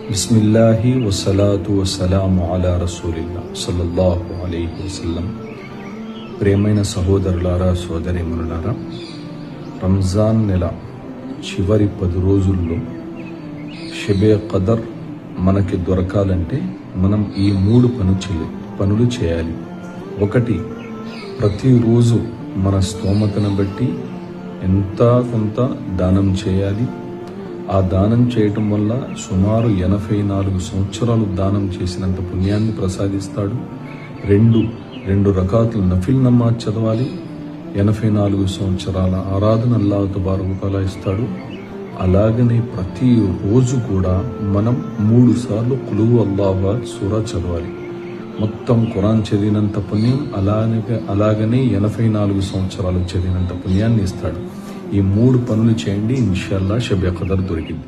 బిస్మిల్లాహి వస్సలాతు వస్సలాము అలా రసూలిల్లా సల్లల్లాహు అలైహి వసల్లం. ప్రేమైన సహోదరులారా, సోదరీమణులారా, రంజాన్ నెల చివరి 10 రోజుల్లో షబే ఖదర్ మనకి దొరకాలంటే మనం ఈ 3 పనులు చేయాలి. ఒకటి, ప్రతిరోజు మన స్తోమతను బట్టి ఎంత కొంత దానం చేయాలి. ఆ దానం చేయటం వల్ల సుమారు 84 సంవత్సరాలు దానం చేసినంత పుణ్యాన్ని ప్రసాదిస్తాడు. రెండు రకాతులు నఫిల్ నమాజ్ చదవాలి. 84 సంవత్సరాల ఆరాధన అల్లాహ్ తబారక తఆలా ఇస్తాడు. అలాగనే ప్రతిరోజు కూడా మనం 3 సార్లు ఖుల్ హువల్లాహు అహద్ సూరా చదవాలి. మొత్తం ఖురాన్ చదివినంత పుణ్యం, అలాగనే 84 సంవత్సరాలు చదివినంత పుణ్యాన్ని ఇస్తాడు. ఈ 3 పనులు చేయండి, ఇన్షాల్లా షబే ఖదర్ దొరికింది.